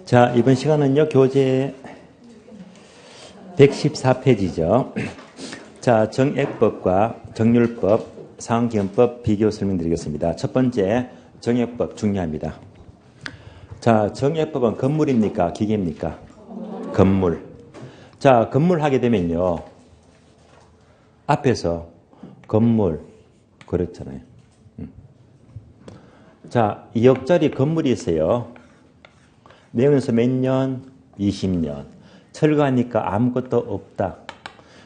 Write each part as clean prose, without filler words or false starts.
자, 이번 시간은요, 교재 114페이지죠. 자, 정액법과 정률법, 상기헌법 비교 설명드리겠습니다. 첫 번째, 정액법 중요합니다. 자, 정액법은 건물입니까? 기계입니까? 건물. 자, 건물 하게 되면요, 앞에서 건물, 그렇잖아요. 자, 2억짜리 건물이 있어요. 내용에서 몇 년? 20년. 철거하니까 아무것도 없다.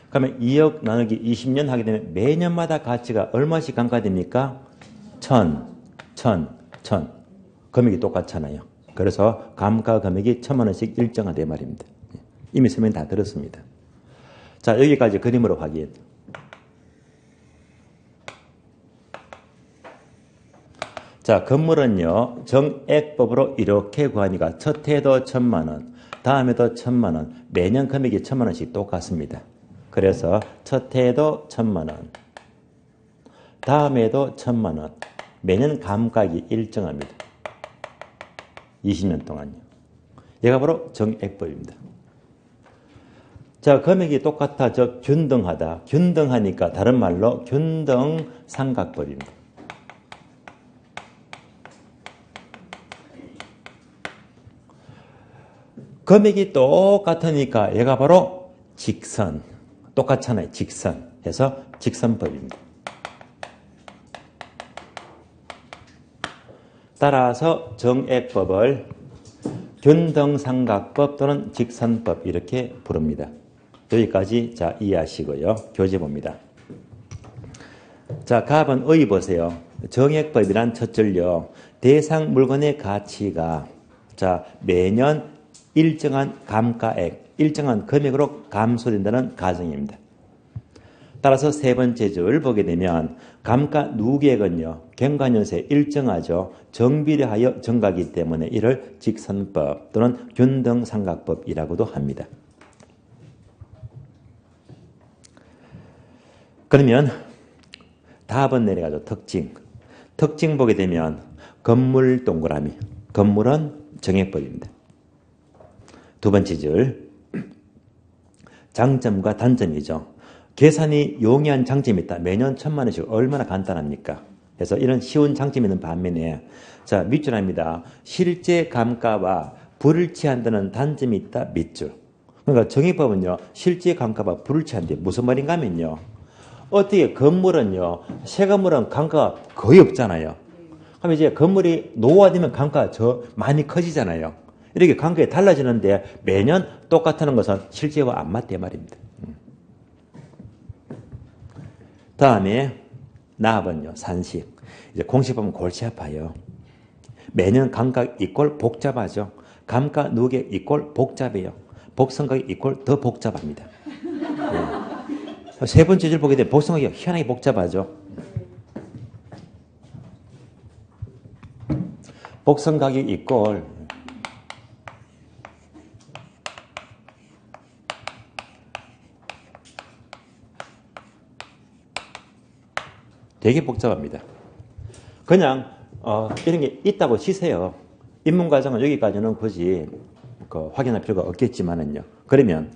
그러면 2억 나누기 20년 하게 되면 매년마다 가치가 얼마씩 감가됩니까? 1000. 금액이 똑같잖아요. 그래서 감가 금액이 1000만 원씩 일정하다 말입니다. 이미 설명 다 들었습니다. 자, 여기까지 그림으로 확인. 자, 건물은요, 정액법으로 이렇게 구하니까 첫 해도 1000만 원, 다음에도 1000만 원, 매년 금액이 1000만 원씩 똑같습니다. 그래서 첫 해도 1000만 원, 다음에도 1000만 원, 매년 감가액이 일정합니다. 20년 동안요. 얘가 바로 정액법입니다. 자, 금액이 똑같아, 즉 균등하다. 균등하니까 다른 말로 균등삼각법입니다. 금액이 똑같으니까 얘가 바로 직선. 똑같잖아요. 직선. 해서 직선법입니다. 따라서 정액법을 균등삼각법 또는 직선법 이렇게 부릅니다. 여기까지 자 이해하시고요. 교재 봅니다. 자, 갑은 의 보세요. 정액법이란 첫 줄요. 대상 물건의 가치가 자 매년 일정한 감가액, 일정한 금액으로 감소된다는 가정입니다. 따라서 세 번째 줄 보게 되면 감가 누계액은요. 경관연세 일정하죠. 정비례하여 정가기 때문에 이를 직선법 또는 균등삼각법이라고도 합니다. 그러면 답은 내려가죠. 특징. 특징 보게 되면 건물 동그라미. 건물은 정액법입니다. 두 번째 줄 장점과 단점이죠. 계산이 용이한 장점이 있다. 매년 1000만 원씩 얼마나 간단합니까? 그래서 이런 쉬운 장점이 있는 반면에 자 밑줄합니다. 실제 감가와 불일치한다는 단점이 있다. 밑줄. 그러니까 정액법은요. 실제 감가와 불일치한데 무슨 말인가 하면요. 어떻게 건물은요. 새 건물은 감가가 거의 없잖아요. 그럼 이제 건물이 노후화되면 감가가 많이 커지잖아요. 이렇게 관계가 달라지는데 매년 똑같다는 것은 실제와 안 맞대 말입니다. 다음에 나합은요. 산식. 이제 공식 보면 골치 아파요. 매년 감각 이꼴 복잡하죠. 감가 누계 이꼴 복잡해요. 복성각이 이꼴 더 복잡합니다. 네. 세 번째 줄 보게 되면 복성각이 희한하게 복잡하죠. 복성각이 이꼴 되게 복잡합니다. 그냥 이런 게 있다고 치세요. 입문과정은 여기까지는 굳이 확인할 필요가 없겠지만은요. 그러면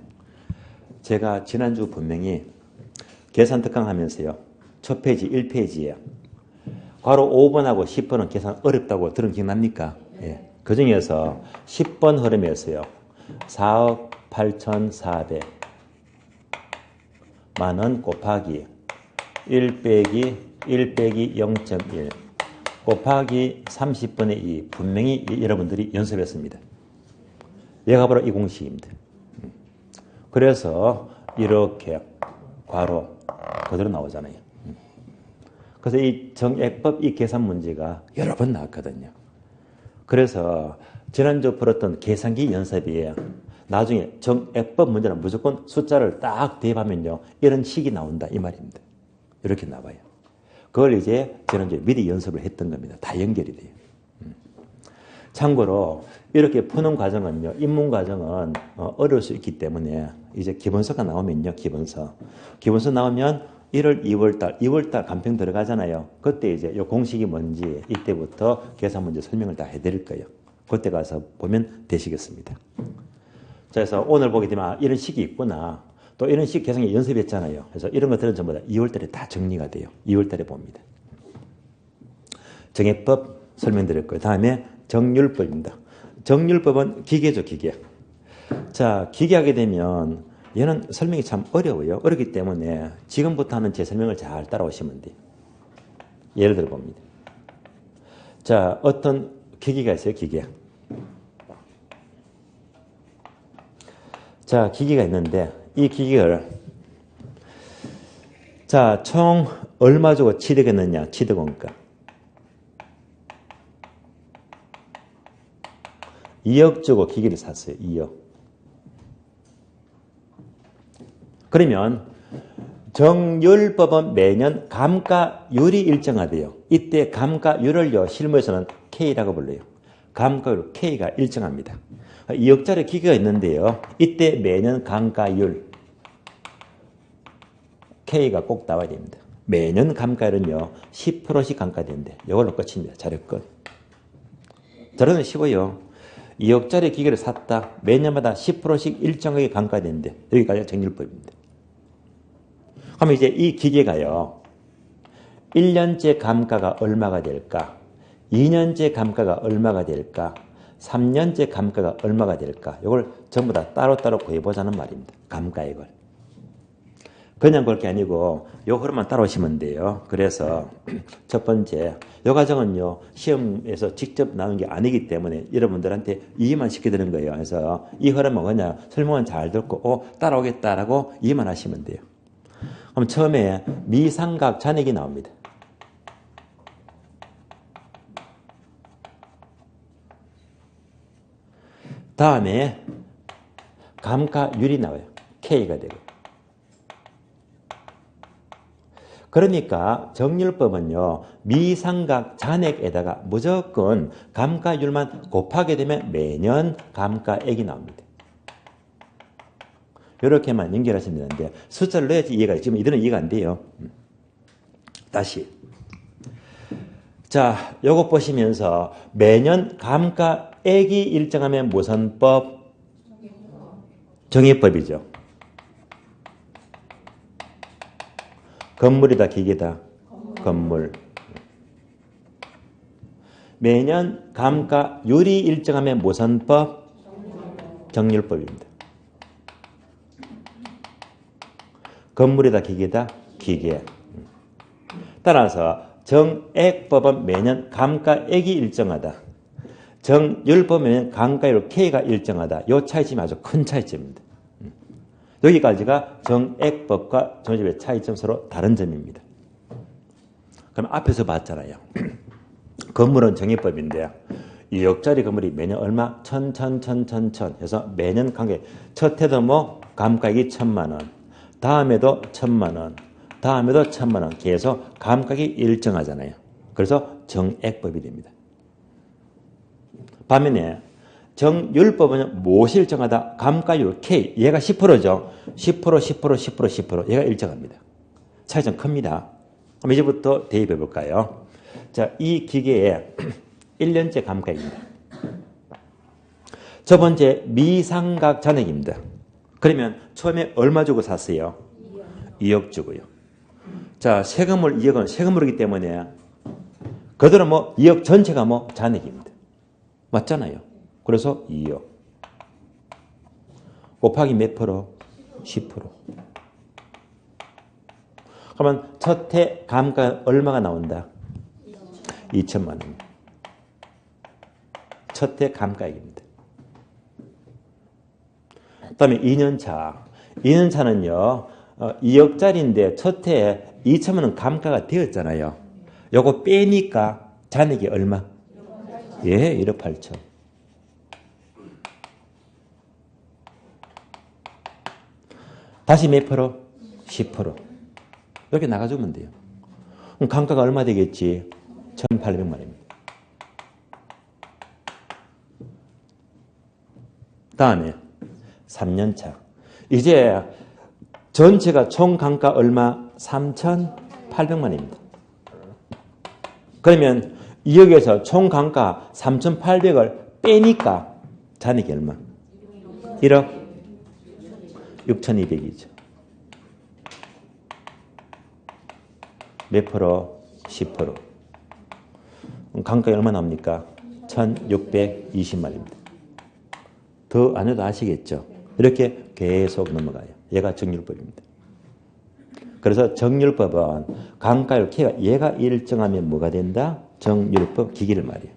제가 지난주 분명히 계산 특강 하면서요. 첫 페이지 1페이지에 괄호 5번하고 10번은 계산 어렵다고 들은 기억납니까? 예. 그 중에서 10번 흐름에서요. 4억 8,400 만원 곱하기 1 빼기 0.1 곱하기 30분의 2 분명히 여러분들이 연습했습니다. 얘가 바로 이 공식입니다. 그래서 이렇게 괄호 그대로 나오잖아요. 그래서 이 정액법 이 계산 문제가 여러 번 나왔거든요. 그래서 지난주 풀었던 계산기 연습이에요. 나중에 정액법 문제는 무조건 숫자를 딱 대입하면요. 이런 식이 나온다 이 말입니다. 이렇게 나와요. 그걸 이제 지난주에 미리 연습을 했던 겁니다. 다 연결이 돼요. 참고로 이렇게 푸는 과정은요. 입문 과정은 어려울 수 있기 때문에 이제 기본서가 나오면요. 기본서 나오면 1월, 2월달 간평 들어가잖아요. 그때 이제 이 공식이 뭔지 이때부터 계산 문제 설명을 다 해드릴 거예요. 그때 가서 보면 되시겠습니다. 자, 그래서 오늘 보게 되면 이런 식이 있구나. 또 이런 식 계속 연습했잖아요. 그래서 이런 것들은 전부 다 2월달에 다 정리가 돼요. 2월달에 봅니다. 정해법 설명드렸고요. 다음에 정률법입니다. 정률법은 기계죠, 기계. 자, 기계하게 되면 얘는 설명이 참 어려워요. 어렵기 때문에 지금부터 하는 제 설명을 잘 따라오시면 돼요. 예를 들어 봅니다. 자, 어떤 기계가 있어요, 기계. 자, 기계가 있는데 이 기계를 자, 총 얼마 주고 취득했느냐, 취득원가. 2억 주고 기계를 샀어요. 2억. 그러면 정률법은 매년 감가율이 일정하대요. 이때 감가율을요, 실무에서는 K라고 불러요. 감가율 K가 일정합니다. 2억짜리 기계가 있는데요. 이때 매년 감가율 K가 꼭 나와야 됩니다. 매년 감가율은요, 10%씩 감가되는데 이걸로 끝입니다. 자료끝. 자료는 쉬워요. 2억짜리 기계를 샀다. 매년마다 10%씩 일정하게 감가되는데 여기까지가 정률법입니다. 그럼 이제 이 기계가요, 1년째 감가가 얼마가 될까? 2년째 감가가 얼마가 될까? 3년째 감가가 얼마가 될까? 이걸 전부 다 따로따로 구해보자는 말입니다. 감가액을. 그냥 볼 게 아니고 요 흐름만 따라오시면 돼요. 그래서 첫 번째, 요 과정은요, 시험에서 직접 나오는 게 아니기 때문에 여러분들한테 이해만 시켜드리는 거예요. 그래서 이 흐름은 그냥 설명은 잘 듣고 따라오겠다라고 이해만 하시면 돼요. 그럼 처음에 미삼각 잔액이 나옵니다. 다음에 감가율이 나와요. K가 되고. 그러니까 정률법은요, 미삼각 잔액에다가 무조건 감가율만 곱하게 되면 매년 감가액이 나옵니다. 이렇게만 연결하시면 되는데 숫자를 넣어야지 이해가 돼요. 지금 이들은 이해가 안 돼요. 다시. 자, 요거 보시면서 매년 감가액이 일정하면 무슨 법? 정의법이죠. 건물이다, 기계다? 건물. 매년 감가율이 일정하면 무슨 법? 정률법입니다. 건물이다, 기계다? 기계. 따라서 정액법은 매년 감가액이 일정하다. 정률법은 감가율 K가 일정하다. 이 차이점이 아주 큰 차이점입니다. 여기까지가 정액법과 정률법의 차이점 서로 다른 점입니다. 그럼 앞에서 봤잖아요. 건물은 정액법인데요. 2억짜리 건물이 매년 얼마? 천 해서 매년 감가액. 첫 해도 뭐 감가액이 1,000만 원. 다음에도 1,000만 원. 다음에도 1,000만 원. 계속 감가액이 일정하잖아요. 그래서 정액법이 됩니다. 반면에 정률법은 무엇이 일정하다? 감가율 K. 얘가 10%죠. 10%. 얘가 일정합니다. 차이점 큽니다. 그럼 이제부터 대입해 볼까요? 자, 이 기계의 1년째 감가액입니다. 첫 번째 미삼각 잔액입니다. 그러면 처음에 얼마 주고 샀어요? 2억 주고요. 자, 세금을 2억은 세금으로기 때문에 그대로 뭐 2억 전체가 뭐 잔액입니다. 맞잖아요. 그래서 2억. 곱하기 몇 프로? 10%. 그러면 첫 해 감가 얼마가 나온다? 2천만 원. 첫 해 감가액입니다. 그 다음에 2년차. 2년차는요, 2억짜리인데 첫 해에 2천만 원 감가가 되었잖아요. 요거 빼니까 잔액이 얼마? 예, 1억 8천. 다시 몇 프로? 10%. 이렇게 나가주면 돼요. 그럼 감가가 얼마 되겠지? 1,800만 원입니다. 다음에 3년차. 이제 전체가 총 감가 얼마? 3,800만 원입니다. 그러면 2억에서 총 감가 3,800을 빼니까 잔액이 얼마? 1억 6,200이죠. 몇 프로? 10%. 감가액 얼마 나옵니까? 1,620만입니다. 더 안 해도 아시겠죠? 이렇게 계속 넘어가요. 얘가 정률법입니다. 그래서 정률법은 감가율 K가 얘가 일정하면 뭐가 된다? 정률법 기기를 말이에요.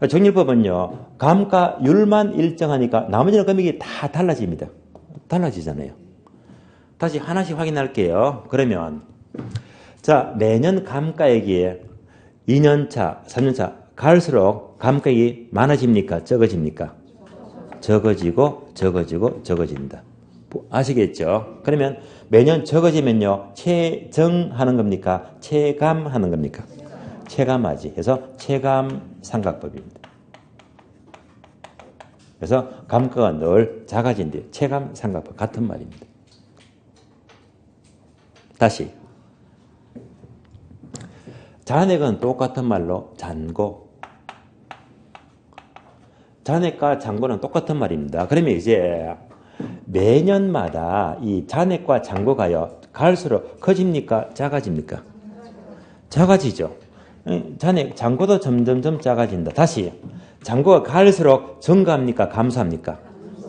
정률법은요. 감가율만 일정하니까 나머지는 금액이 다 달라집니다. 달라지잖아요. 다시 하나씩 확인할게요. 그러면 자 매년 감가액이 2년차, 3년차 갈수록 감가액이 많아집니까? 적어집니까? 적어지고 적어지고 적어진다. 아시겠죠? 그러면 매년 적어지면요. 체정하는 겁니까? 체감하는 겁니까? 체감하지. 그래서 체감삼각법입니다. 그래서 감가가 늘 작아진대요. 체감삼각법 같은 말입니다. 다시 잔액은 똑같은 말로 잔고. 잔액과 잔고는 똑같은 말입니다. 그러면 이제 매년마다 이 잔액과 잔고가요. 갈수록 커집니까? 작아집니까? 작아지죠. 잔액, 잔고도 점점점 작아진다. 다시 잔고가 갈수록 증가합니까? 감소합니까?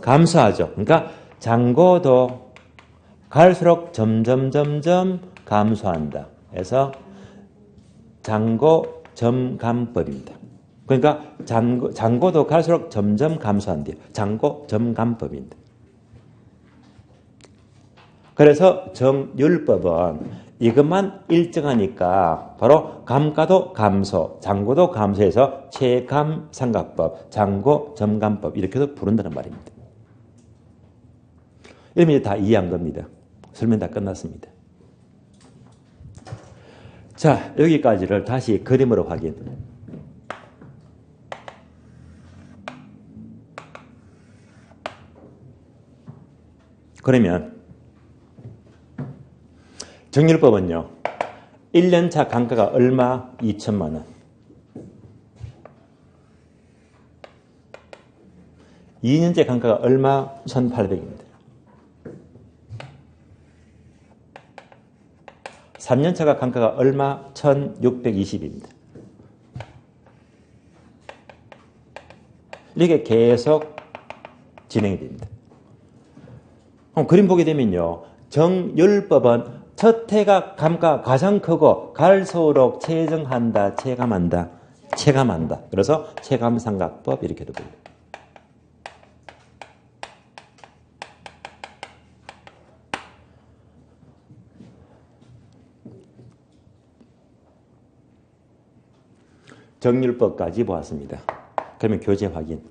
감소하죠. 그러니까 잔고도 갈수록 점점점점 감소한다. 그래서 잔고 점감법입니다. 그러니까 잔고도 갈수록 점점 감소한대요. 잔고 점감법입니다. 그래서 정률법은 이것만 일정하니까 바로 감가도 감소, 잔고도 감소해서 체감삼각법, 잔고 점감법 이렇게도 부른다는 말입니다. 이러면 이제 다 이해한 겁니다. 설명 다 끝났습니다. 자, 여기까지를 다시 그림으로 확인. 그러면 정률법은요. 1년차 감가가 얼마? 2천만 원. 2년째 감가가 얼마? 1,800입니다. 3년차가 감가가 얼마? 1,620입니다. 이렇게 계속 진행이 됩니다. 그럼 그림 보게 되면요. 정률법은 첫 해가 감가가 가장 크고 갈수록 체정한다, 체감한다, 체감한다. 그래서 체감삼각법 이렇게도 불려요. 정률법까지 보았습니다. 그러면 교재 확인.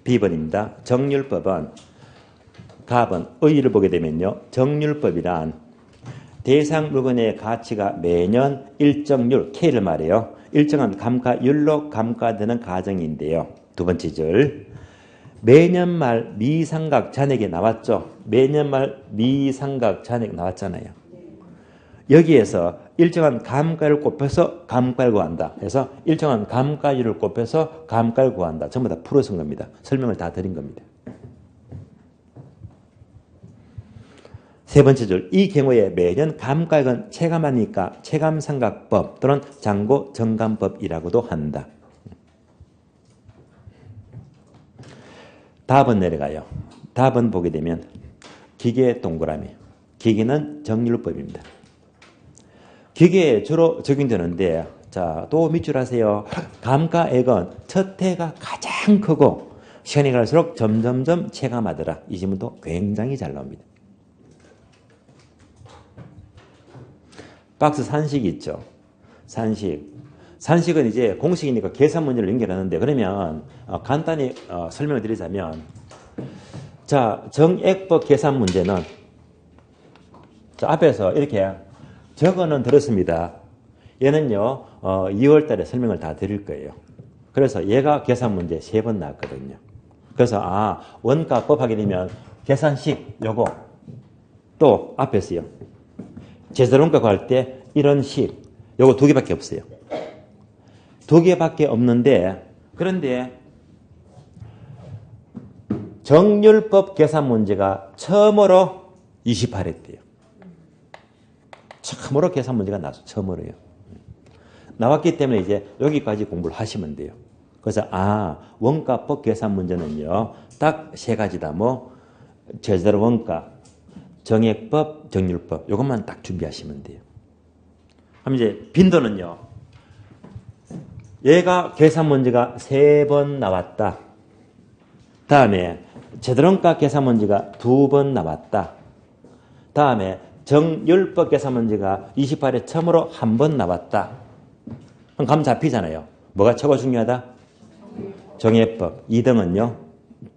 B번입니다. 정률법은 답은 의의를 보게 되면요. 정률법이란 대상 물건의 가치가 매년 일정률, K를 말해요. 일정한 감가율로 감가되는 가정인데요. 두 번째 줄. 매년 말 미상각 잔액이 나왔죠. 매년 말 미상각 잔액 나왔잖아요. 여기에서 일정한 감가를 곱해서 감가를 구한다. 그래서 일정한 감가율을 곱해서 감가를 구한다. 전부 다 풀어 쓴 겁니다. 설명을 다 드린 겁니다. 세 번째 줄, 이 경우에 매년 감가액은 체감하니까 체감삼각법 또는 잔고 정감법이라고도 한다. 답은 내려가요. 답은 보게 되면 기계 동그라미. 기계는 정률법입니다. 기계에 주로 적용되는데, 자, 또 밑줄 하세요. 감가액은 첫 해가 가장 크고 시간이 갈수록 점점점 체감하더라. 이 질문도 굉장히 잘 나옵니다. 박스 산식이 있죠. 산식은 이제 공식이니까 계산 문제를 연결하는데, 그러면 간단히 설명을 드리자면, 자, 정액법 계산 문제는 자, 앞에서 이렇게 적어는 들었습니다. 얘는요, 2월 달에 설명을 다 드릴 거예요. 그래서 얘가 계산 문제 3번 나왔거든요. 그래서, 원가법 하게 되면 계산식 요거 또 앞에서요. 제설원가 구할 때 이런 식 요거 2개밖에 없어요. 두 개밖에 없는데 그런데 정률법 계산 문제가 처음으로 28했대요. 처음으로 계산 문제가 나왔어요. 처음으로요. 나왔기 때문에 이제 여기까지 공부를 하시면 돼요. 그래서 원가법 계산 문제는요. 딱 세 가지다. 제재로 원가, 정액법, 정률법 이것만 딱 준비하시면 돼요. 그럼 이제 빈도는요. 얘가 계산 문제가 3번 나왔다. 다음에 제대로원가 계산 문제가 2번 나왔다. 다음에 정율법 계산 문제가 28회 처음으로 1번 나왔다. 그럼 감 잡히잖아요. 뭐가 최고 중요하다? 정예법. 2등은요.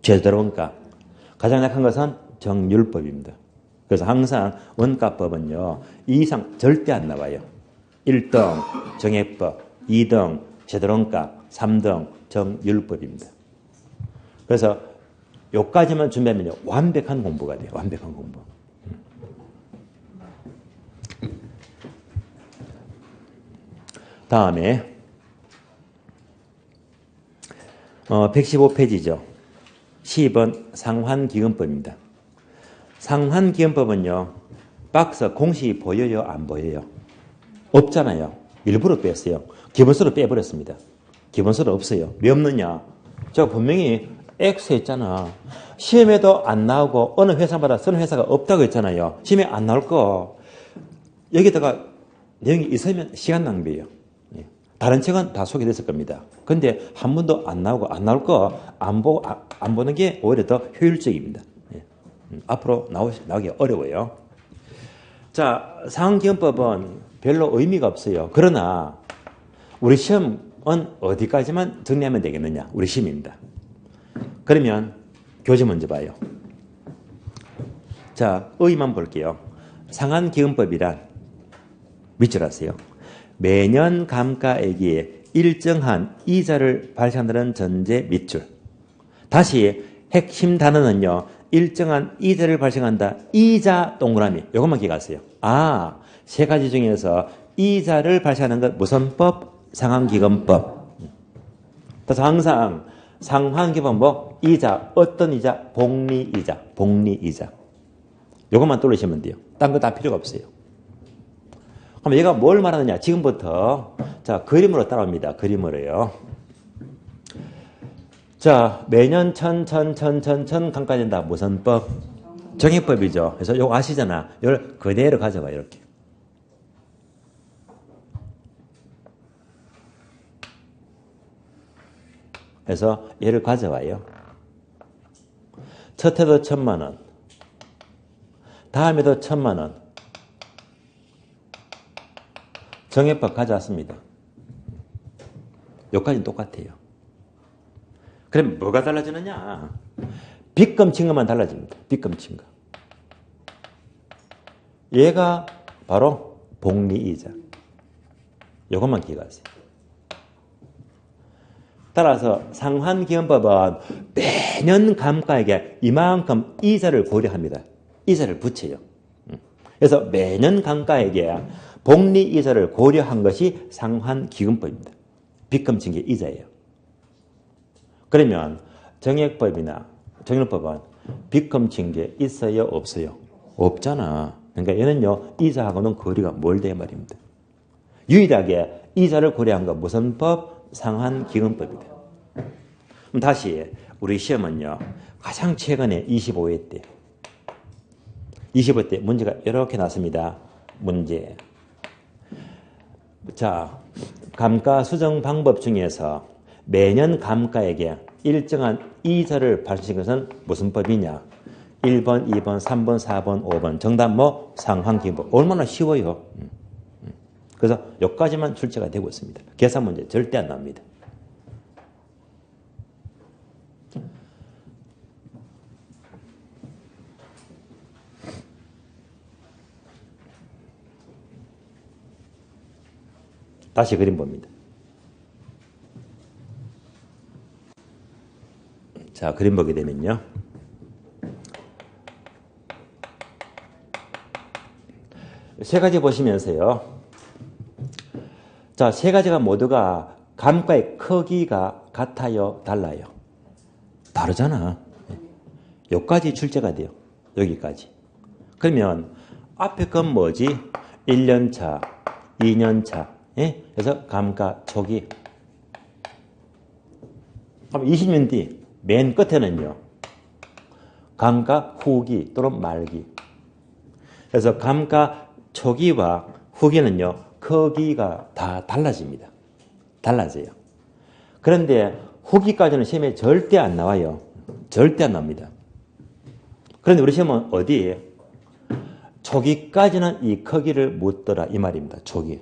제대로원가. 가장 약한 것은 정율법입니다. 그래서 항상 원가법은요. 2 이상 절대 안 나와요. 1등 정예법, 2등 제대로원가, 3등 정율법입니다. 그래서 요까지만 준비하면요. 완벽한 공부가 돼요. 완벽한 공부. 다음에 115페이지죠. 10번 상환기금법입니다. 상환기금법은요. 박스 공식이 보여요? 안 보여요? 없잖아요. 일부러 뺐어요. 기본서로 빼버렸습니다. 기본서로 없어요. 왜 없느냐? 제가 분명히 X 했잖아. 시험에도 안 나오고 어느 회사마다 쓰는 회사가 없다고 했잖아요. 시험에 안 나올 거. 여기다가 내용이 있으면 시간 낭비예요. 다른 책은 다 소개됐을 겁니다. 근데 한 번도 안 나오고 안 나올 거 안 보는 게 오히려 더 효율적입니다. 앞으로 나오기 어려워요. 자, 상환기금법은 별로 의미가 없어요. 그러나 우리 시험은 어디까지만 정리하면 되겠느냐? 우리 시험입니다. 그러면 교재 먼저 봐요. 자, 의의만 볼게요. 상환기금법이란 밑줄 하세요. 매년 감가액이 일정한 이자를 발생한다는 전제 밑줄. 다시 핵심 단어는요. 일정한 이자를 발생한다. 이자 동그라미. 이것만 기억하세요. 세 가지 중에서 이자를 발생하는 것 무슨 법? 상환기금법. 그래서 항상 상환기금법 이자. 어떤 이자? 복리이자. 복리이자. 이것만 떠올리시면 돼요. 딴 거 다 필요가 없어요. 그럼 얘가 뭘 말하느냐? 지금부터 자 그림으로 따라옵니다. 그림으로요. 자 매년 천 감가된다. 무슨 법? 정액법이죠. 그래서 이거 아시잖아. 이걸 그대로 가져가 이렇게. 그래서 얘를 가져와요. 첫 해도 1,000만 원. 다음에도 1,000만 원. 정액법 가져왔습니다. 여기까지는 똑같아요. 그럼 뭐가 달라지느냐? 빚금 친 것만 달라집니다. 빚금 친 거. 얘가 바로 복리이자. 이것만 기억하세요. 따라서 상환기금법은 매년 감가액에 이만큼 이자를 고려합니다. 이자를 붙여요. 그래서 매년 감가액에 복리이자를 고려한 것이 상환기금법입니다. 빚금 친 게 이자예요. 그러면 정액법이나 정률법은 빚금 친 게 있어요? 없어요? 없잖아. 그러니까 얘는요. 이자하고는 거리가 멀다 말입니다. 유일하게 이자를 고려한 건 무슨 법? 상환기금법이다. 그럼 다시 우리 시험은요. 가장 최근에 25회 때 25회 때 문제가 이렇게 나왔습니다. 문제. 자, 감가 수정 방법 중에서 매년 감가액에 일정한 이자를 발생시킨 것은 무슨 법이냐? 1번, 2번, 3번, 4번, 5번. 정답 상환기금법. 얼마나 쉬워요. 그래서 여기까지만 출제가 되고 있습니다. 계산 문제 절대 안 나옵니다. 다시 그림 봅니다. 자, 그림 보게 되면요. 세 가지 보시면서요. 자, 세 가지가 모두가 감가의 크기가 같아요, 달라요? 다르잖아. 여기까지 출제가 돼요. 여기까지. 그러면 앞에 건 뭐지? 1년 차, 2년 차. 예? 그래서 감가 초기. 그럼 20년 뒤 맨 끝에는요. 감가 후기 또는 말기. 그래서 감가 초기와 후기는요. 크기가 다 달라집니다. 달라져요. 그런데 후기까지는 시험에 절대 안 나와요. 절대 안 나옵니다. 그런데 우리 시험은 어디에? 초기까지는 이 크기를 묻더라 이 말입니다. 초기.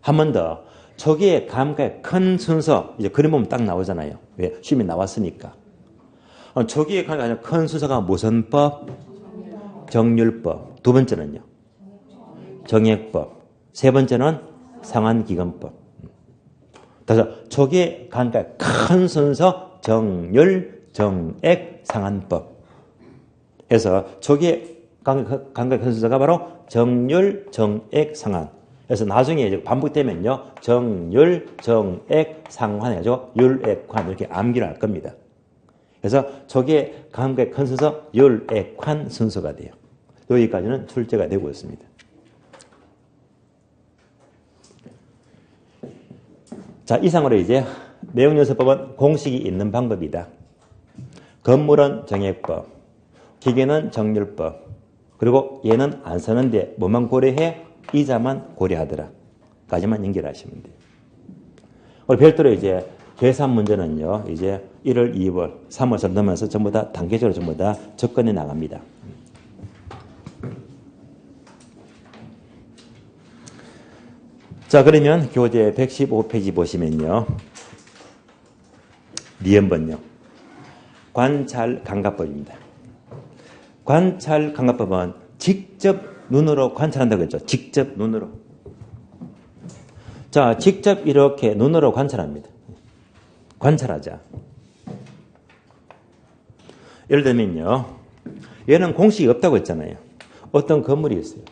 한 번 더. 초기의 감가의 큰 순서, 이제 그림 보면 딱 나오잖아요. 왜? 시험에 나왔으니까. 초기의 감가의 큰 순서가 무슨 법? 정률법. 두 번째는요? 정액법. 세 번째는 상한기금법. 그래서 초기의 감가의 큰 순서, 정률, 정액, 상한법. 그래서 초기의 감가의 큰 순서가 바로 정률, 정액, 상한. 그래서 나중에 이제 반복되면요. 정률, 정액, 상환 해가지고 율액환 이렇게 암기를 할 겁니다. 그래서 초기의 감가의 큰 순서, 율액환 순서가 돼요. 여기까지는 출제가 되고 있습니다. 자, 이상으로 이제 내용연습법은 공식이 있는 방법이다. 건물은 정액법, 기계는 정률법, 그리고 얘는 안 쓰는데 뭐만 고려해? 이자만 고려하더라. 까지만 연결하시면 돼요. 우리 별도로 이제 계산 문제는요, 이제 1월, 2월, 3월을 넘어서 전부 다 단계적으로 전부 다 접근해 나갑니다. 자, 그러면 교재 115페이지 보시면요. 니은번요. 관찰감각법입니다. 관찰감각법은 직접 눈으로 관찰한다고 했죠. 직접 눈으로. 자, 직접 이렇게 눈으로 관찰합니다. 관찰하자. 예를 들면요. 얘는 공식이 없다고 했잖아요. 어떤 건물이 있어요.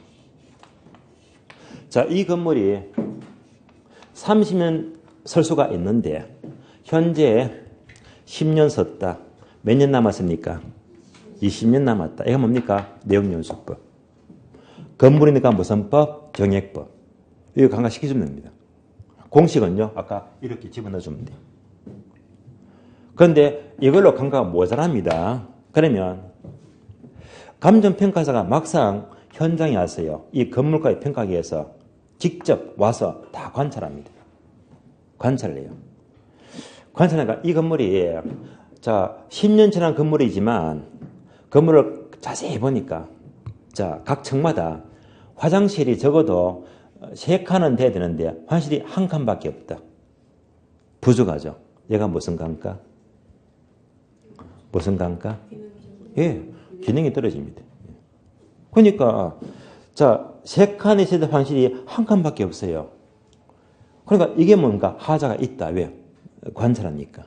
자, 이 건물이 30년 설 수가 있는데 현재 10년 썼다. 몇 년 남았습니까? 20년 남았다. 이거 뭡니까? 내용연수법. 건물이니까 무슨 법? 정액법. 이거 강화시켜주면 됩니다. 공식은요. 아까 이렇게 집어넣어주면 돼요. 그런데 이걸로 강화가 모자랍니다. 그러면 감정평가사가 막상 현장에 왔어요. 이 건물과의 평가하기 위해서 직접 와서 다 관찰합니다. 관찰을 해요. 관찰하니까 이 건물이 자 10년 지난 건물이지만 건물을 자세히 보니까 자 각 층마다 화장실이 적어도 3칸은 돼야 되는데 화장실이 한 칸밖에 없다. 부족하죠. 얘가 무슨 강가? 무슨 강가? 예, 기능이 떨어집니다. 그러니까 자 3칸이 있어야 될 화장실이 한 칸밖에 없어요. 그러니까 이게 뭔가 하자가 있다. 왜? 관찰하니까.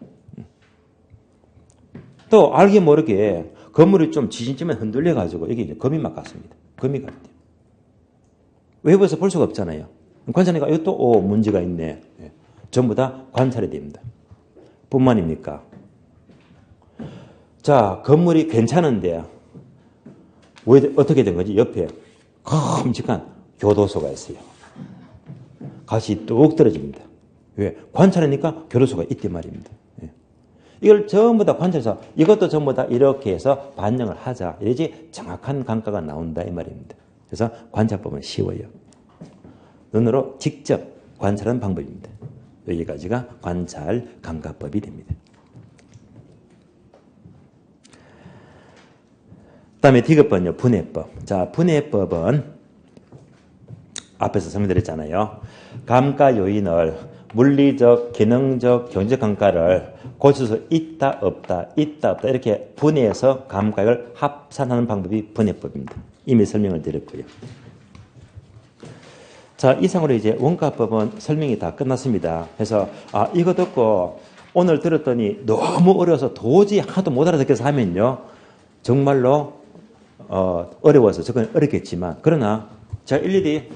또 알게 모르게 건물이 좀 지진쯤에 흔들려가지고 이게 이제 거미 막 갔습니다. 거미가 있대요. 외부에서 볼 수가 없잖아요. 관찰하니까 이것도 문제가 있네. 전부 다 관찰이 됩니다. 뿐만입니까? 자, 건물이 괜찮은데 왜 어떻게 된 거지? 옆에 큼직한 교도소가 있어요. 갓이 뚝 떨어집니다. 왜? 관찰하니까 교도소가 있단 말입니다. 이걸 전부 다 관찰해서 이것도 전부 다 이렇게 해서 반영을 하자. 이래야지 정확한 감가가 나온다 이 말입니다. 그래서 관찰법은 쉬워요. 눈으로 직접 관찰하는 방법입니다. 여기까지가 관찰 감가법이 됩니다. 다음에 디귿번요. 분해법. 자, 분해법은 앞에서 설명드렸잖아요. 감가 요인을 물리적, 기능적, 경제적 감가를 고칠 수 있다, 없다, 있다, 없다 이렇게 분해해서 감가를 합산하는 방법이 분해법입니다. 이미 설명을 드렸고요. 자, 이상으로 이제 원가법은 설명이 다 끝났습니다. 그래서 이거 듣고 오늘 들었더니 너무 어려워서 도저히 하나도 못 알아듣겠어 하면요. 정말로 어려워서 접근이 어렵겠지만 그러나 제가 일일이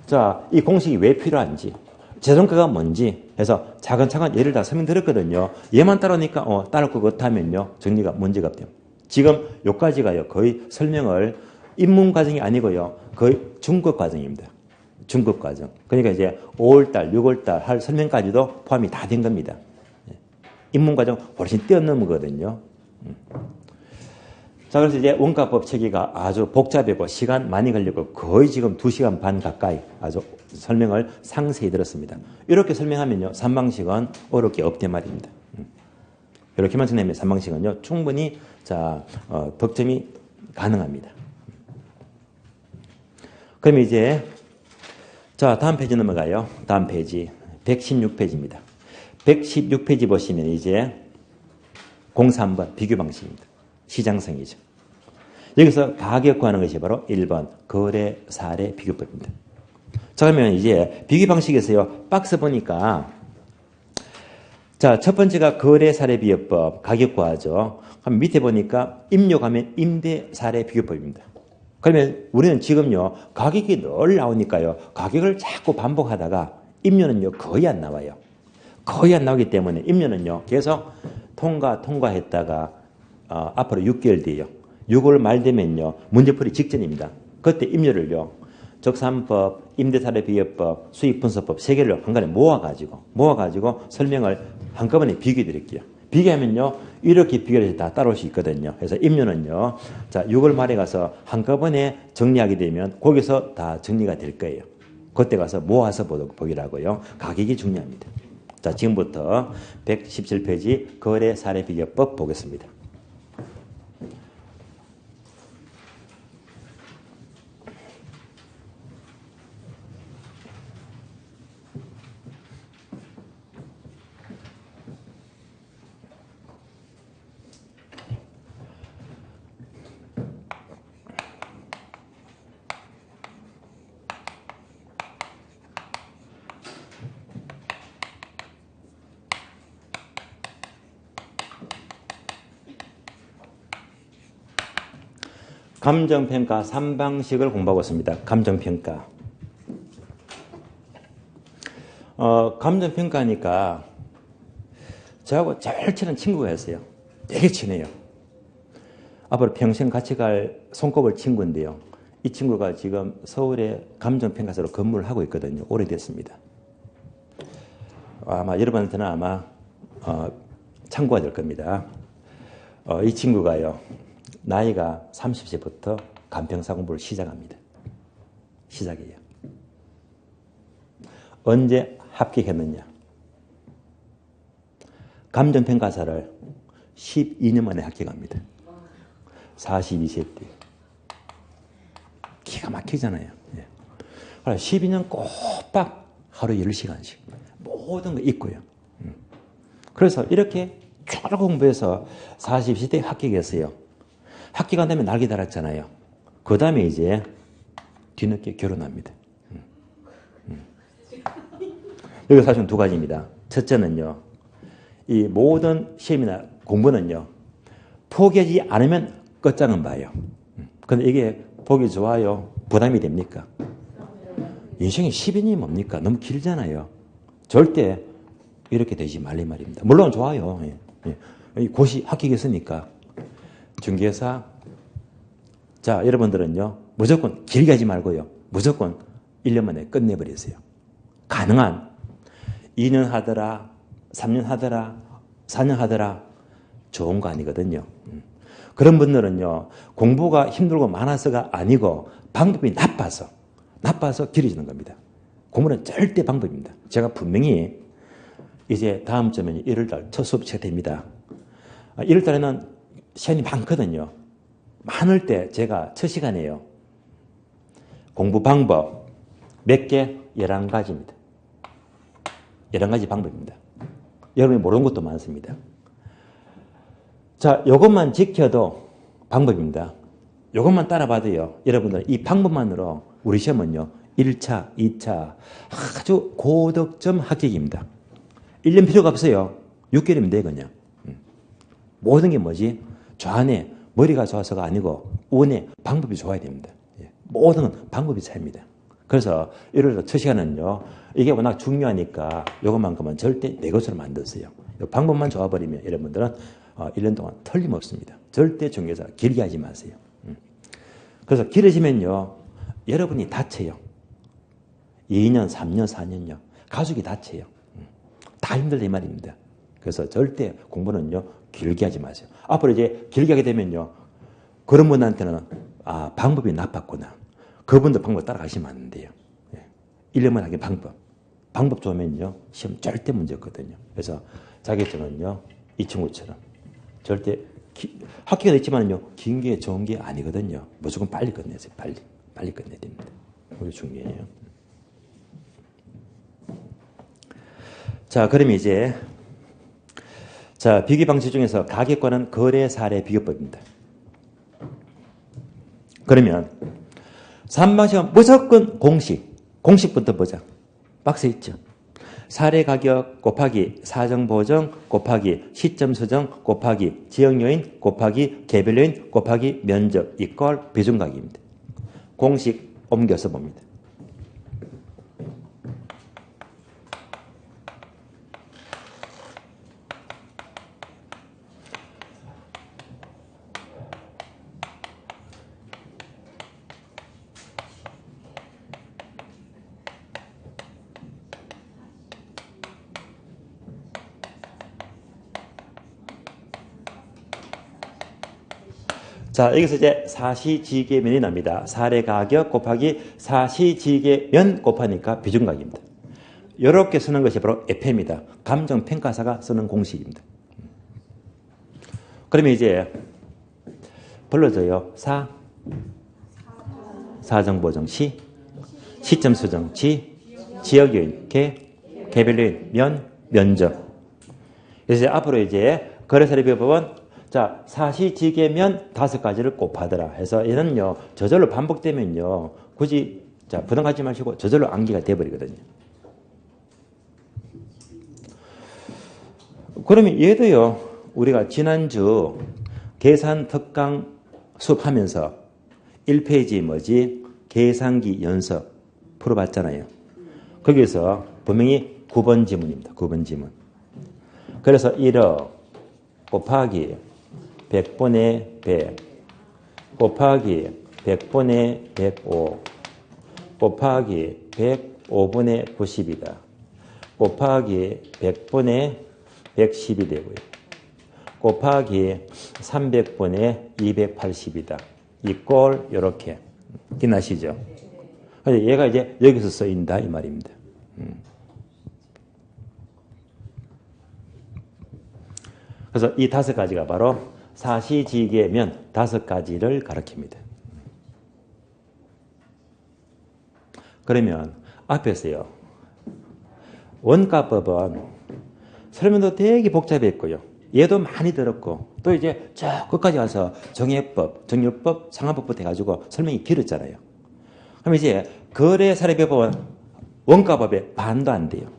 자, 이 공식이 왜 필요한지 재정가가 뭔지 해서 차근차근 예를 다 설명드렸거든요. 얘만 따라오니까 따를 것 같다면요. 정리가 문제가 없대요. 지금 요까지가요. 거의 설명을 입문 과정이 아니고요. 거의 중급 과정입니다. 중급 과정. 그러니까 이제 5월달, 6월달 할 설명까지도 포함이 다 된 겁니다. 입문 과정 훨씬 뛰어넘거든요. 자, 그래서 이제 원가법 체계가 아주 복잡하고 시간 많이 걸리고 거의 지금 2시간 반 가까이 아주 설명을 상세히 들었습니다. 이렇게 설명하면요. 3방식은 어렵게 없대 말입니다. 이렇게만 설명하면 3방식은요. 충분히 자, 득점이 가능합니다. 그럼 이제 자, 다음 페이지 넘어가요. 다음 페이지 116페이지입니다. 116페이지 보시면 이제 03번 비교 방식입니다. 시장성이죠. 여기서 가격 구하는 것이 바로 1번 거래 사례 비교법입니다. 자, 그러면 이제 비교 방식에서요. 박스 보니까 자, 첫 번째가 거래 사례 비교법 가격 구하죠. 그럼 밑에 보니까 입력하면 임대 사례 비교법입니다. 그러면 우리는 지금요. 가격이 늘 나오니까요. 가격을 자꾸 반복하다가 임료는요. 거의 안 나와요. 거의 안 나오기 때문에 임료는요. 계속 통과했다가 앞으로 6개월 뒤에요. 6월 말 되면요. 문제풀이 직전입니다. 그때 임료를요. 적산법, 임대사례비교법, 수익분석법 세 개를 한꺼번에 모아가지고 설명을 한꺼번에 비교해 드릴게요. 비교하면요. 이렇게 비교를 해서 다 따라올 수 있거든요. 그래서 임료는요. 자, 6월 말에 가서 한꺼번에 정리하게 되면 거기서 다 정리가 될 거예요. 그때 가서 모아서 보기라고요. 가격이 중요합니다. 자, 지금부터 117페이지 거래 사례 비교법 보겠습니다. 감정평가 3방식을 공부하고 있습니다. 감정평가. 감정평가니까 저하고 제일 친한 친구가 있어요. 되게 친해요. 앞으로 평생 같이 갈 손꼽을 친구인데요. 이 친구가 지금 서울의 감정평가사로 근무를 하고 있거든요. 오래됐습니다. 아마 여러분한테는 아마 참고가 될 겁니다. 이 친구가요. 나이가 30세부터 감평사 공부를 시작합니다. 시작이에요. 언제 합격했느냐? 감정평가사를 12년 만에 합격합니다. 42세 때. 기가 막히잖아요. 12년 꼬박 하루 10시간씩 모든 거 있고요. 그래서 이렇게 쭉 공부해서 42세 때 합격했어요. 합격한 다음에 날개 달았잖아요. 그 다음에 이제 뒤늦게 결혼합니다. 여기 사실은 두 가지입니다. 첫째는요. 이 모든 시험이나 공부는요. 포기하지 않으면 끝장은 봐요. 근데 이게 보기 좋아요? 부담이 됩니까? 인생이 12년이 뭡니까? 너무 길잖아요. 절대 이렇게 되지 말리 말입니다. 물론 좋아요. 고시 합격했으니까. 중개사, 자, 여러분들은요, 무조건 길게 하지 말고요. 무조건 1년 만에 끝내버리세요. 가능한 2년 하더라, 3년 하더라, 4년 하더라, 좋은 거 아니거든요. 그런 분들은요, 공부가 힘들고 많아서가 아니고 방법이 나빠서 길어지는 겁니다. 공부는 절대 방법입니다. 제가 분명히 이제 다음 주면 1월달 첫 수업 시작됩니다. 1월달에는 시간이 많거든요. 많을 때 제가 첫 시간이에요. 공부 방법 몇 개? 11가지입니다. 11가지 방법입니다. 여러분이 모르는 것도 많습니다. 자, 이것만 지켜도 방법입니다. 이것만 따라봐도요. 여러분들 이 방법만으로 우리 시험은요. 1차, 2차 아주 고득점 합격입니다. 1년 필요가 없어요. 6개월이면 돼 그냥. 모든 게 뭐지? 좌뇌, 머리가 좋아서가 아니고 우뇌, 방법이 좋아야 됩니다. 모든 건 방법이 차이입니다. 그래서 이를 처시간은요, 이게 워낙 중요하니까 요것만큼은 절대 내 것으로 만드세요. 이 방법만 좋아버리면 여러분들은 1년 동안 틀림없습니다. 절대 중개사 길게 하지 마세요. 그래서 길어지면요, 여러분이 다쳐요. 2년, 3년, 4년요. 가족이 다쳐요. 다 힘들다 이 말입니다. 그래서 절대 공부는요, 길게 하지 마세요. 앞으로 이제 길게 하게 되면요, 그런 분한테는 방법이 나빴구나. 그분도 방법 따라가시면 안 돼요. 1년만 하기 방법 좋으면요, 시험 절대 문제 없거든요. 그래서 자격증은요, 이 친구처럼 절대 학기가 있지만요, 긴 게 좋은 게 아니거든요. 무조건 빨리 끝내세요. 빨리 끝내야 됩니다. 그게 중요해요. 자, 그럼 이제 비교 방식 중에서 가격과는 거래 사례 비교법입니다. 그러면 3방식은 무조건 공식부터 보자. 박스에 있죠. 사례 가격 곱하기 사정 보정 곱하기 시점 수정 곱하기 지역 요인 곱하기 개별 요인 곱하기 면적 이퀄 비중 가격입니다. 공식 옮겨서 봅니다. 자, 여기서 이제 사시지계면이 납니다. 사례 가격 곱하기 사시지계면 곱하니까 비중가격입니다. 이렇게 쓰는 것이 바로 FM입니다. 감정평가사가 쓰는 공식입니다. 그러면 이제 불러줘요. 사정보정 시점 수정 지역요인 개별요인 면적. 그래서 이제 앞으로 이제 거래사례 비교법은 자, 사시지계면 5가지를 곱하더라 해서 얘는요, 저절로 반복되면요, 굳이, 부담 갖지 마시고 저절로 암기가 돼버리거든요. 그러면 얘도요, 우리가 지난주 계산 특강 수업하면서 1페이지 뭐지? 계산기 연습 풀어봤잖아요. 거기서 분명히 9번 지문입니다. 9번 지문. 그래서 1억 곱하기 100분의 100 곱하기 100분의 105 곱하기 105분의 90이다. 곱하기 100분의 110이 되고요. 곱하기 300분의 280이다. 이꼴 이렇게 기나시죠? 얘가 이제 여기서 쓰인다 이 말입니다. 그래서 이 5가지가 바로 사시지계면 5가지를 가리킵니다. 그러면 앞에서요. 원가법은 설명도 되게 복잡했고요. 얘도 많이 들었고 또 이제 저 끝까지 가서 정해법, 정률법, 상한법부터 해가지고 설명이 길었잖아요. 그럼 이제 거래사례비법은 원가법의 반도 안 돼요.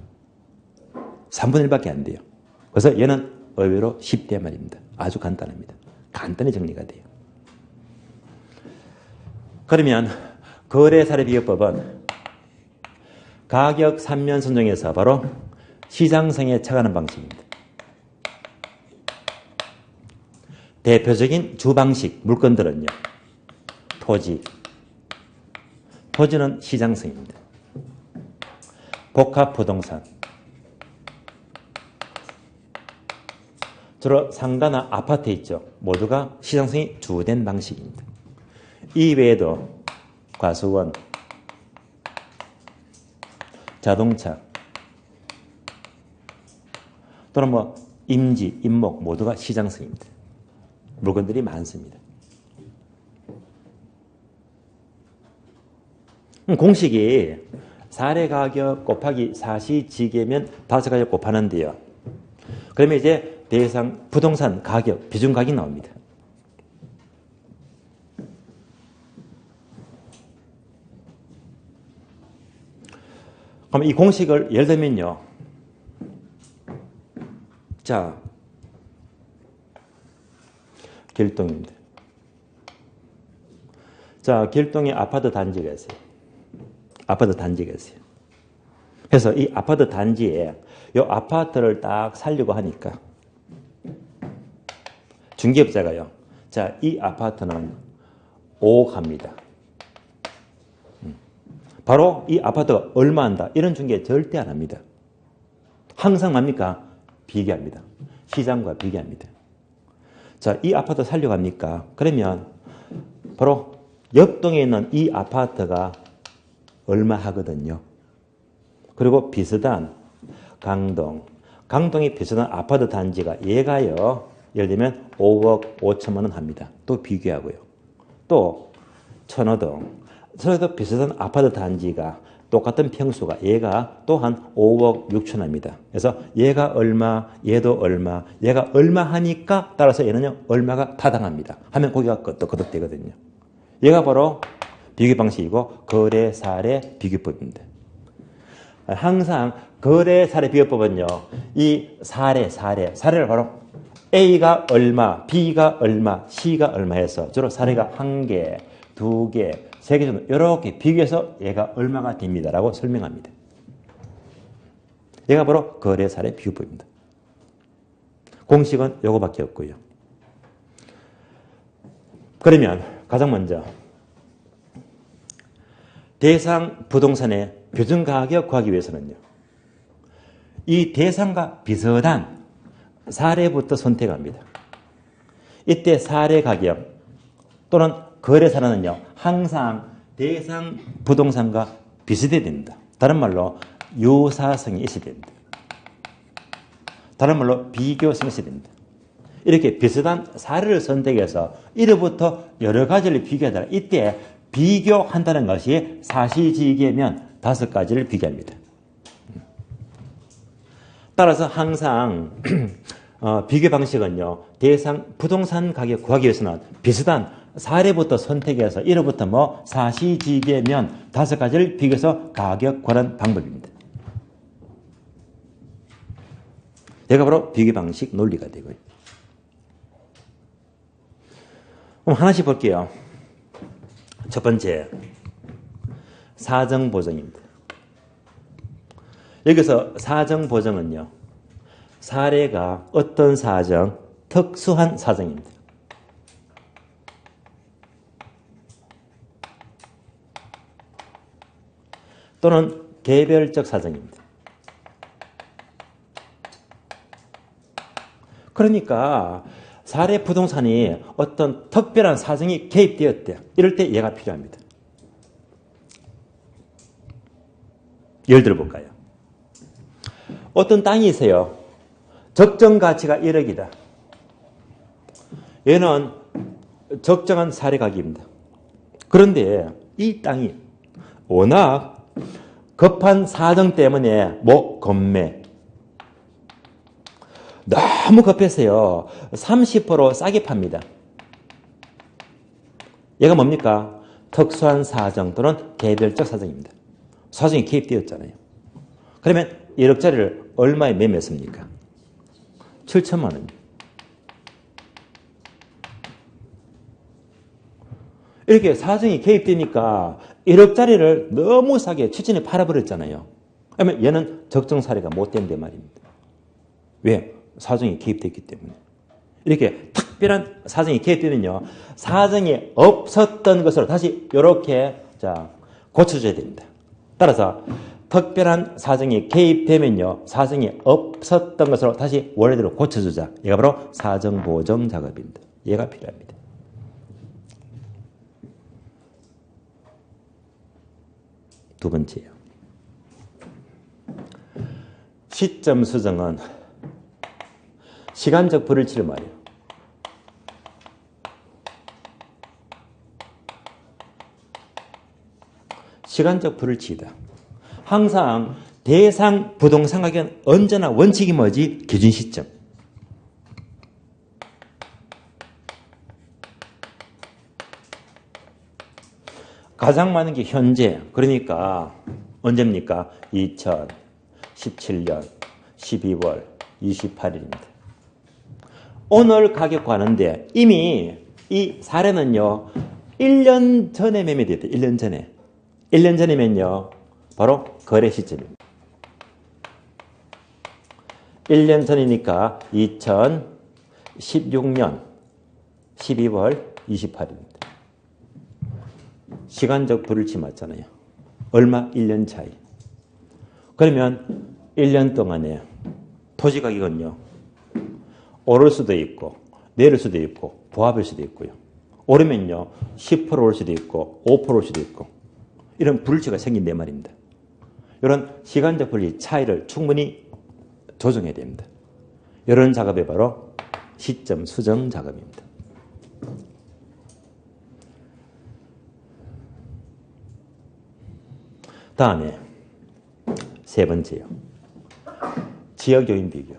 3분의 1밖에 안 돼요. 그래서 얘는 의외로 쉽대 말입니다. 아주 간단합니다. 간단히 정리가 돼요. 그러면 거래사례비교법은 가격 3면 선정에서 바로 시장성에 처하는 방식입니다. 대표적인 주방식 물건들은요. 토지는 시장성입니다. 복합부동산 주로 상가나 아파트 있죠. 모두가 시장성이 주된 방식입니다. 이 외에도 과수원, 자동차 또는 임지, 임목 모두가 시장성입니다. 물건들이 많습니다. 공식이 사례 가격 곱하기 사시지계면 5가지 곱하는데요. 그러면 이제 대상 부동산 가격, 비중 가격이 나옵니다. 그럼 이 공식을 예를 들면요. 자, 길동입니다. 자, 길동에 아파트 단지가 있어요. 아파트 단지가 있어요. 그래서 이 아파트 단지에 이 아파트를 딱 살려고 하니까 중개업자가요. 자, 이 아파트는 5억 합니다. 바로 이 아파트가 얼마 한다. 이런 중개 절대 안 합니다. 항상 뭡니까? 비교합니다. 시장과 비교합니다. 자, 이 아파트 살려고 합니까? 그러면 바로 옆동에 있는 이 아파트가 얼마 하거든요. 그리고 비슷한 강동이 비슷한 아파트 단지가 얘가요. 예를 들면 5억 5천만 원 합니다. 또 비교하고요. 또 천호도 비슷한 아파트 단지가 똑같은 평수가 얘가 또한 5억 6천 합니다. 그래서 얘가 얼마, 얘도 얼마, 얘가 얼마 하니까 따라서 얘는요 얼마가 타당합니다. 하면 고기가 끄덕끄덕 되거든요. 얘가 바로 비교 방식이고 거래 사례 비교법입니다. 항상 거래 사례 비교법은요 이 사례를 바로 A가 얼마, B가 얼마, C가 얼마 해서 주로 사례가 1개, 2개, 3개 정도 이렇게 비교해서 얘가 얼마가 됩니다라고 설명합니다. 얘가 바로 거래 사례 비교법입니다. 공식은 요거밖에 없고요. 그러면 가장 먼저 대상 부동산의 표준 가격 구하기 위해서는요. 이 대상과 비슷한 사례부터 선택합니다. 이때 사례 가격 또는 거래사례는요. 항상 대상 부동산과 비슷해야 됩니다. 다른 말로 유사성이 있어야 됩니다. 다른 말로 비교성이 있어야 됩니다. 이렇게 비슷한 사례를 선택해서 1호부터 여러 가지를 비교하다가 이때 비교한다는 것이 사시지계면 5가지를 비교합니다. 따라서 항상 비교 방식은요. 대상 부동산 가격 구하기 위해서는 비슷한 사례부터 선택해서 1호부터 사시지계면 5가지를 비교해서 가격 구하는 방법입니다. 얘가 바로 비교 방식 논리가 되고요. 그럼 하나씩 볼게요. 첫 번째, 사정보정입니다. 여기서 사정보정은요. 사례가 어떤 사정, 특수한 사정입니다. 또는 개별적 사정입니다. 그러니까 사례 부동산이 어떤 특별한 사정이 개입되었대. 이럴 때 얘가 필요합니다. 예를 들어 볼까요? 어떤 땅이 있어요. 적정 가치가 1억이다. 얘는 적정한 사례 가격입니다. 그런데 이 땅이 워낙 급한 사정 때문에 겁매. 너무 급했어요. 30% 싸게 팝니다. 얘가 뭡니까? 특수한 사정 또는 개별적 사정입니다. 사정이 개입되었잖아요. 그러면 1억짜리를 얼마에 매매했습니까? 7천만 원입니다. 이렇게 사정이 개입되니까 1억짜리를 너무 싸게 7천에 팔아버렸잖아요. 그러면 얘는 적정 사례가 못 된대 말입니다. 왜? 사정이 개입됐기 때문에. 이렇게 특별한 사정이 개입되면요. 사정이 없었던 것으로 다시 이렇게 고쳐줘야 됩니다. 따라서 특별한 사정이 개입되면요. 사정이 없었던 것으로 다시 원래대로 고쳐주자. 얘가 바로 사정보정 작업입니다. 얘가 필요합니다. 두 번째요. 시점 수정은 시간적 불일치를 말이에요. 시간적 불일치이다. 항상 대상 부동산 가격은 언제나 원칙이 뭐지? 기준 시점. 가장 많은 게 현재. 그러니까 언제입니까? 2017년 12월 28일입니다. 오늘 가격 구하는데 이미 이 사례는요. 1년 전에 매매됐대. 1년 전에. 1년 전이면요. 바로 거래 시점입니다. 1년 전이니까 2016년 12월 28일입니다. 시간적 불일치 맞잖아요. 얼마? 1년 차이. 그러면 1년 동안에 토지 가격은요, 오를 수도 있고 내릴 수도 있고 부합일 수도 있고요. 오르면요 10% 올 수도 있고 5% 올 수도 있고 이런 불일치가 생긴단 말입니다. 이런 시간적 불일치 차이를 충분히 조정해야 됩니다. 이런 작업이 바로 시점 수정 작업입니다. 다음에 세 번째요. 지역 요인 비교.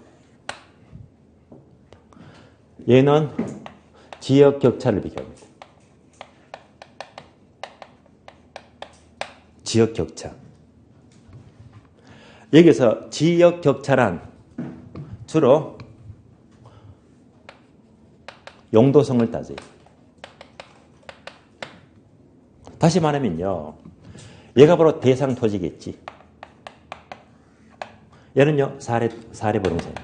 얘는 지역 격차를 비교합니다. 지역 격차. 여기서 지역 격차란 주로 용도성을 따져요. 다시 말하면요, 얘가 바로 대상 토지겠지. 얘는요 사례 부동산입니다.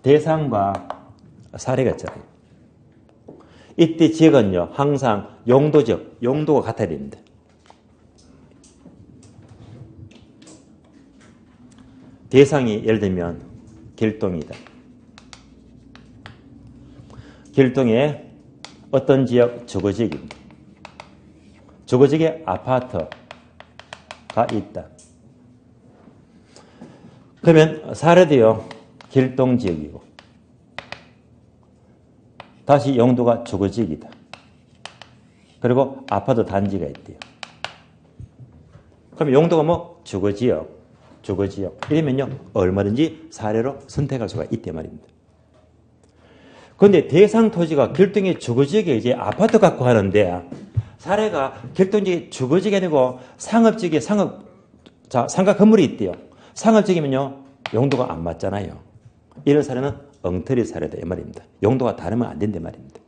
대상과 사례가 있잖아요. 이때 지역은요 항상 용도적, 용도가 같아야 됩니다. 대상이 예를 들면 길동이다. 길동에 어떤 지역? 주거지역입니다. 주거지역에 아파트가 있다. 그러면 사례도요 길동 지역이고 다시 용도가 주거지역이다. 그리고 아파트 단지가 있대요. 그럼 용도가 뭐? 주거지역. 이러면요 얼마든지 사례로 선택할 수가 있단 말입니다. 그런데 대상 토지가 길동의 주거지역에 이제 아파트 갖고 하는데 사례가 길동지역의 주거지역이 아니고 상업지역에 상가 건물이 있대요. 상업지역이면요 용도가 안 맞잖아요. 이런 사례는 엉터리 사례다 이 말입니다. 용도가 다르면 안 된단 말입니다.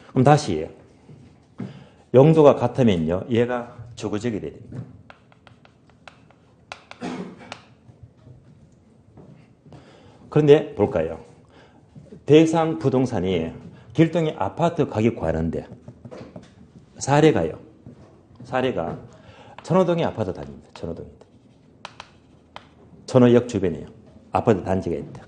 그럼 다시 용도가 같으면요 얘가 주거지역이 돼야 됩니다. 그런데 볼까요? 대상 부동산이 길동의 아파트 가격 구하는데 사례가 천호동의 아파트 단지입니다. 천호동입니다. 천호역 주변에요. 아파트 단지가 있다.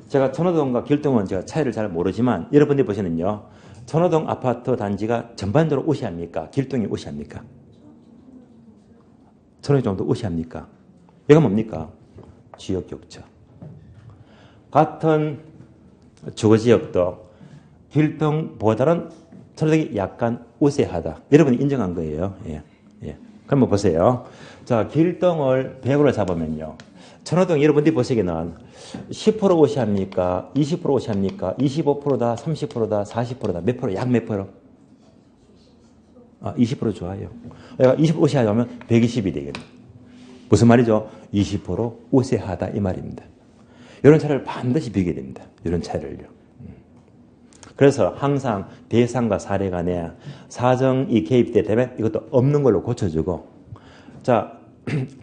제가 천호동과 길동은 제가 차이를 잘 모르지만 여러분들이 보시면요. 천호동 아파트 단지가 전반적으로 우세합니까? 길동이 우세합니까? 천호동 정도 우세합니까? 이건 뭡니까? 지역 격차. 같은 주거지역도 길동보다는 천호동이 약간 우세하다. 여러분이 인정한 거예요. 예. 그럼 보세요. 자, 길동을 100으로 잡으면요. 천호동 여러분들이 보시기에는 10% 우세합니까? 20% 우세합니까? 25%다? 30%다? 40%다? 몇 프로? 약 몇 프로? 20% 좋아요. 20% 우세하면 120이 되겠네. 무슨 말이죠? 20% 우세하다 이 말입니다. 이런 차이를 반드시 비교해야 됩니다. 이런 차이를요. 그래서 항상 대상과 사례 간에 사정이 개입되기 때문에 이것도 없는 걸로 고쳐주고, 자,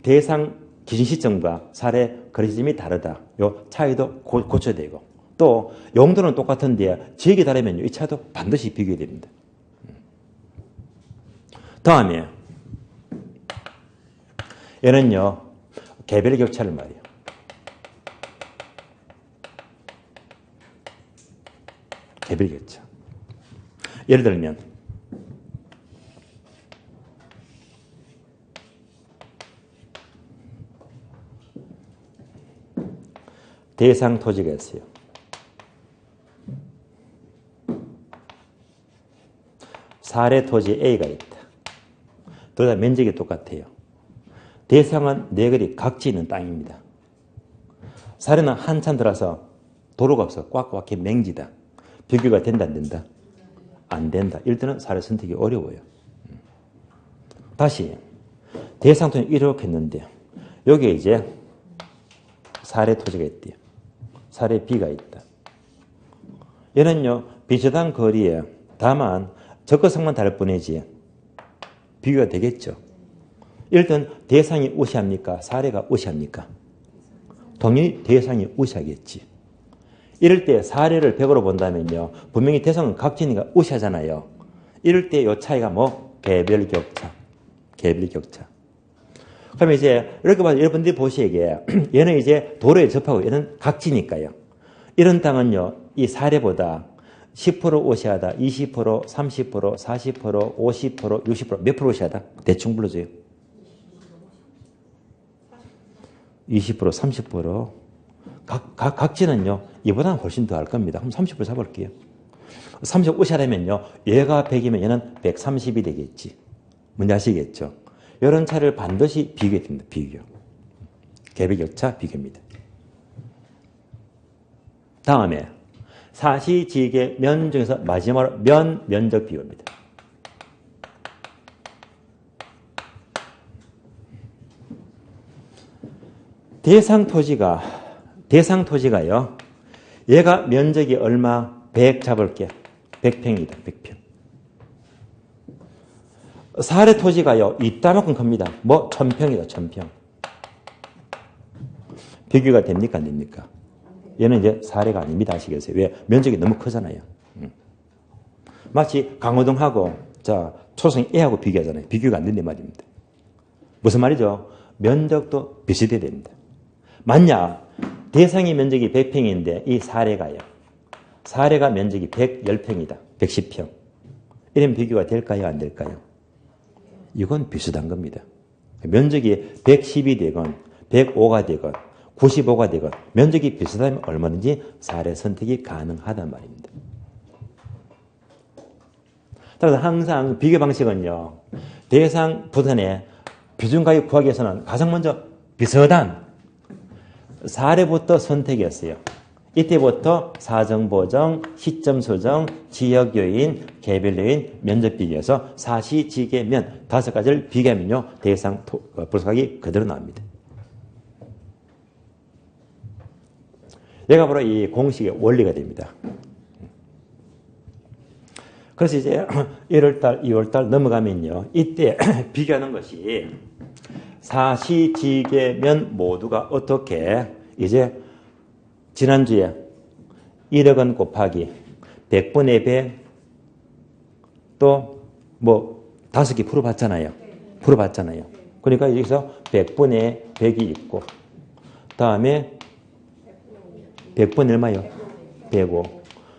대상 기준 시점과 사례 거래 시점이 다르다. 요 차이도 고쳐야 되고, 또 용도는 똑같은데 지역이 다르면 이 차이도 반드시 비교해야 됩니다. 다음에 얘는요 개별 격차를 말이에요. 개별 격차. 예를 들면 대상 토지가 있어요. 사례 토지 A가 있다. 둘 다 면적이 똑같아요. 대상은 네 거리 각지 있는 땅입니다. 사례는 한참 들어서 도로가 없어 꽉꽉해 맹지다. 비교가 된다 안 된다? 안 된다. 이럴 때는 사례 선택이 어려워요. 다시 대상 토지는 이렇게 했는데 여기에 이제 사례 토지가 있대요. 사례 B가 있다. 얘는요 비슷한 거리에 다만 접근성만 다를 뿐이지 비교가 되겠죠. 이럴 땐 대상이 우세합니까? 사례가 우세합니까? 당연히 대상이 우세하겠지. 이럴 때 사례를 100으로 본다면요. 분명히 대상은 각진이가 우세하잖아요. 이럴 때 이 차이가 뭐? 개별격차. 개별격차. 그러면 이제 이렇게 봐서 여러분들이 보시기에 얘는 이제 도로에 접하고 얘는 각지니까요. 이런 땅은요. 이 사례보다 10% 우세하다, 20%, 30%, 40%, 50%, 60% 몇 프로 우세하다? 대충 불러줘요. 20%, 30%. 각지는요, 이보다는 훨씬 더 할 겁니다. 그럼 30% 잡을게요. 30 우세하다면요, 얘가 100이면 얘는 130이 되겠지. 뭔지 아시겠죠? 이런 차를 반드시 비교해야 됩니다. 비교. 개별격차 비교입니다. 다음에 사시지계 면 중에서 마지막으로 면적 비교입니다. 대상 토지가요. 얘가 면적이 얼마? 100 잡을게. 100평이다. 100평. 사례 토지가요. 이따만큼 큽니다. 뭐 1000평이다. 1000평. 비교가 됩니까? 안 됩니까? 얘는 이제 사례가 아닙니다. 아시겠어요? 왜? 면적이 너무 크잖아요. 마치 강호동하고 초성 A하고 비교하잖아요. 비교가 안 된단 말입니다. 무슨 말이죠? 면적도 비슷해야 됩니다. 만약 대상의 면적이 100평인데 이 사례가요. 사례가 면적이 110평이다. 110평. 이러면 비교가 될까요? 안 될까요? 이건 비슷한 겁니다. 면적이 110이 되건 105가 되건 95가 되건 면적이 비슷하면 얼마든지 사례 선택이 가능하단 말입니다. 따라서 항상 비교 방식은요. 대상 부산의 비중가격 구하기 위해서는 가장 먼저 비슷한 사례부터 선택했어요. 이때부터 사정보정, 시점 수정, 지역 요인, 개별 요인, 면적 비교해서 사시지계면 5가지를 비교하면요. 대상 분석하기 그대로 나옵니다. 얘가 바로 이 공식의 원리가 됩니다. 그래서 이제 1월달, 2월달 넘어가면요. 이때 비교하는 것이 사시지계면 모두가 어떻게 이제 지난주에 1억 원 곱하기 100분의 100 또 뭐 5개 풀어봤잖아요. 그러니까 여기서 100분의 100이 있고 다음에 100분의 얼마요? 105.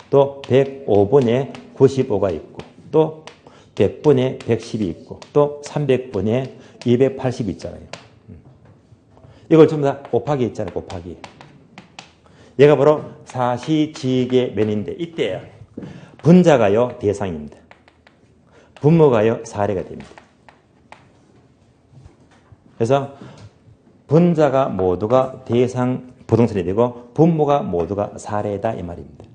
또 105분의 95가 있고 또 100분의 110이 있고 또 300분의 280이 있잖아요. 이걸 전부 다 곱하기 있잖아요. 곱하기. 얘가 바로 사시지계면인데 이때 분자가요 대상입니다. 분모가요 사례가 됩니다. 그래서 분자가 모두가 대상 부동산이 되고 분모가 모두가 사례다 이 말입니다.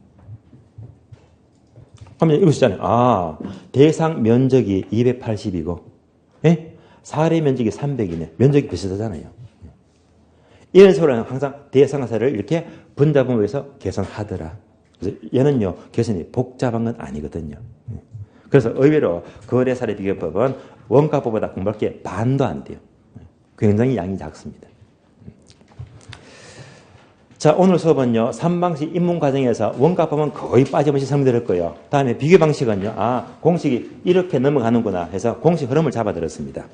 그러면 이러시잖아요. 대상 면적이 280이고 사례 면적이 300이네. 면적이 비슷하잖아요. 이런 식으로 항상 대상 사례를 이렇게 분자 분모해서 계산하더라. 그래서 얘는요 계산이 복잡한 건 아니거든요. 그래서 의외로 거래사례 비교법은 원가법보다 공부할 게 반도 안 돼요. 굉장히 양이 작습니다. 자, 오늘 수업은요, 3방식 입문 과정에서 원가법은 거의 빠짐없이 설명드릴 거예요. 다음에 비교 방식은요, 공식이 이렇게 넘어가는구나 해서 공식 흐름을 잡아드렸습니다.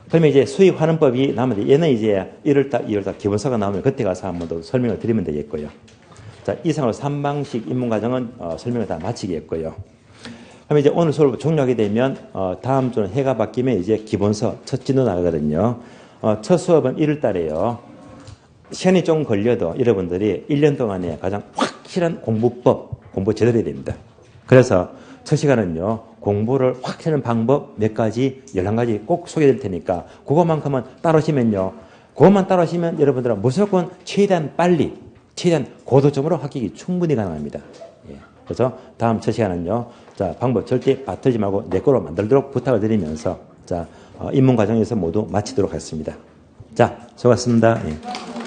그러면 이제 수익 환원법이 나오는데 얘는 이제 1월달, 2월달 기본서가 나오면 그때 가서 한 번 더 설명을 드리면 되겠고요. 자, 이상으로 3방식 입문 과정은 설명을 다 마치겠고요. 그러면 이제 오늘 수업을 종료하게 되면 다음 주는 해가 바뀌면 이제 기본서 첫 진도 나가거든요. 첫 수업은 1월달에요. 시간이 좀 걸려도 여러분들이 1년 동안에 가장 확실한 공부 제대로 해야 됩니다. 그래서 첫 시간은요, 공부를 확실한 방법 몇 가지, 11가지 꼭 소개해 드릴 테니까, 그것만큼은 따라오시면요, 그것만 따라오시면 여러분들은 무조건 최대한 빨리, 최대한 고도점으로 합격이 충분히 가능합니다. 예. 그래서 다음 첫 시간은요, 자, 방법 절대 받들지 말고 내 거로 만들도록 부탁을 드리면서, 자, 입문 과정에서 모두 마치도록 하겠습니다. 자, 수고하셨습니다. 예.